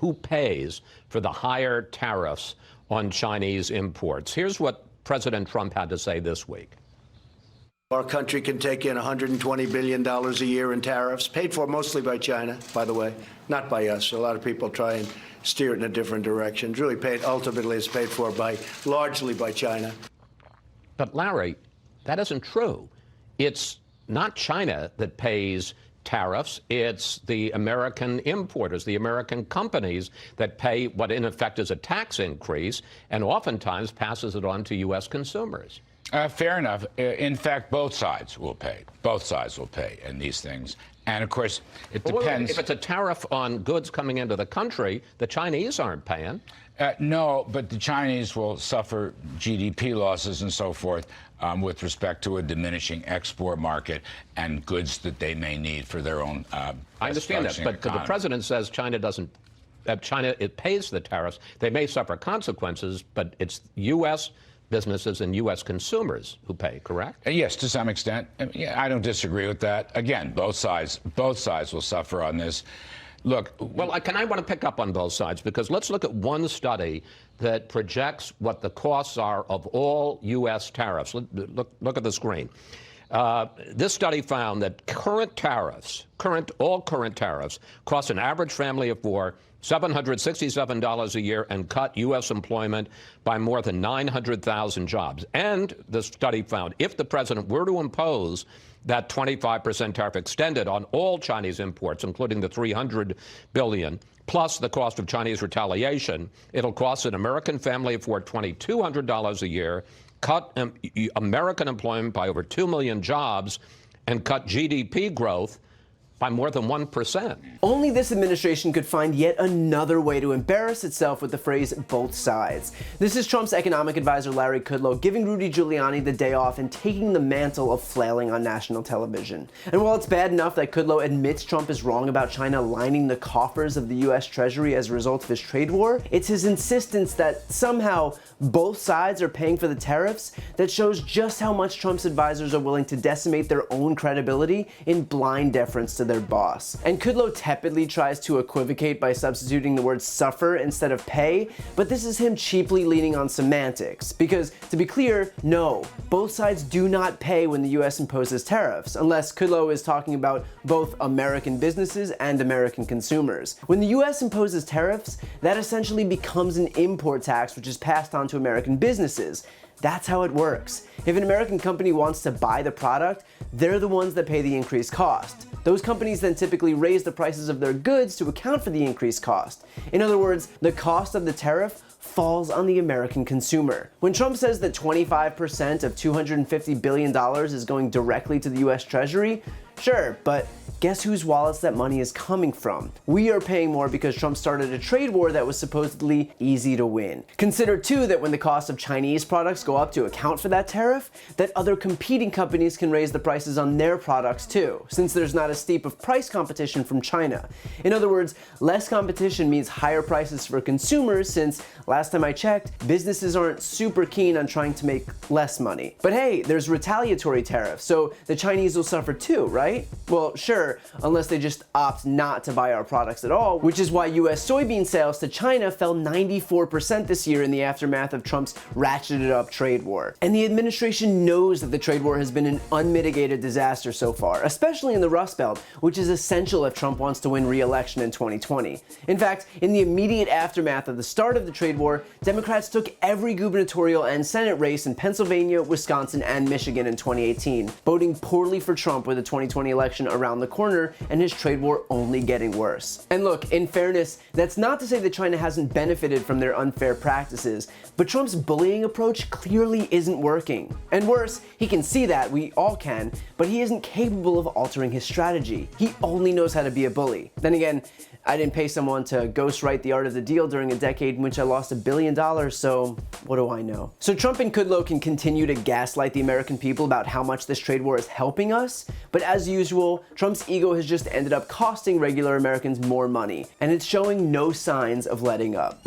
who pays for the higher tariffs on Chinese imports. Here's what President Trump had to say this week. Our country can take in $120 billion a year in tariffs, paid for mostly by China, by the way, not by us. A lot of people try and steer it in a different direction. It's really paid, ultimately, it's paid for largely by China. But Larry, that isn't true. It's not China that pays tariffs. It's the American importers, the American companies that pay what in effect is a tax increase and oftentimes passes it on to U.S. consumers. Fair enough. In fact, both sides will pay. Both sides will pay in these things. And, of course, it depends. If it's a tariff on goods coming into the country, the Chinese aren't paying. No, but the Chinese will suffer GDP losses and so forth with respect to a diminishing export market and goods that they may need for their own I understand that, but the president says China doesn't. China, it pays the tariffs. They may suffer consequences, but it's U.S. businesses and U.S. consumers who pay, correct? Yes, to some extent. Yeah, I don't disagree with that. Again, both sides will suffer on this. Look, well, I want to pick up on both sides, because let's look at one study that projects what the costs are of all U.S. tariffs. Look at the screen. This study found that all current tariffs cost an average family of four $767 a year and cut U.S. employment by more than 900,000 jobs. And the study found if the president were to impose that 25% tariff extended on all Chinese imports, including the $300 billion, plus the cost of Chinese retaliation, it'll cost an American family of four $2,200 a year, cut American employment by over 2 million jobs, and cut GDP growth by more than 1%. Only this administration could find yet another way to embarrass itself with the phrase both sides. This is Trump's economic advisor Larry Kudlow giving Rudy Giuliani the day off and taking the mantle of flailing on national television. And while it's bad enough that Kudlow admits Trump is wrong about China lining the coffers of the US Treasury as a result of his trade war, it's his insistence that somehow both sides are paying for the tariffs that shows just how much Trump's advisors are willing to decimate their own credibility in blind deference to their boss. And Kudlow tepidly tries to equivocate by substituting the word suffer instead of pay, but this is him cheaply leaning on semantics. Because, to be clear, no, both sides do not pay when the US imposes tariffs, unless Kudlow is talking about both American businesses and American consumers. When the US imposes tariffs, that essentially becomes an import tax which is passed on to American businesses. That's how it works. If an American company wants to buy the product, they're the ones that pay the increased cost. Those companies then typically raise the prices of their goods to account for the increased cost. In other words, the cost of the tariff falls on the American consumer. When Trump says that 25% of $250 billion is going directly to the US Treasury, sure, but guess whose wallets that money is coming from? We are paying more because Trump started a trade war that was supposedly easy to win. Consider too that when the cost of Chinese products go up to account for that tariff, that other competing companies can raise the prices on their products too, since there's not as steep of price competition from China. In other words, less competition means higher prices for consumers, since last time I checked, businesses aren't super keen on trying to make less money. But hey, there's retaliatory tariffs, so the Chinese will suffer too, right? Well, sure, unless they just opt not to buy our products at all, which is why US soybean sales to China fell 94% this year in the aftermath of Trump's ratcheted up trade war. And the administration knows that the trade war has been an unmitigated disaster so far, especially in the Rust Belt, which is essential if Trump wants to win re-election in 2020. In fact, in the immediate aftermath of the start of the trade war, Democrats took every gubernatorial and Senate race in Pennsylvania, Wisconsin, and Michigan in 2018, voting poorly for Trump with the 2020 election around the corner and his trade war only getting worse. And look, in fairness, that's not to say that China hasn't benefited from their unfair practices, but Trump's bullying approach clearly isn't working. And worse, he can see that, we all can, but he isn't capable of altering his strategy. He only knows how to be a bully. Then again, I didn't pay someone to ghostwrite The Art of the Deal during a decade in which I lost $1 billion, so what do I know? So Trump and Kudlow can continue to gaslight the American people about how much this trade war is helping us, but as usual, Trump's ego has just ended up costing regular Americans more money, and it's showing no signs of letting up.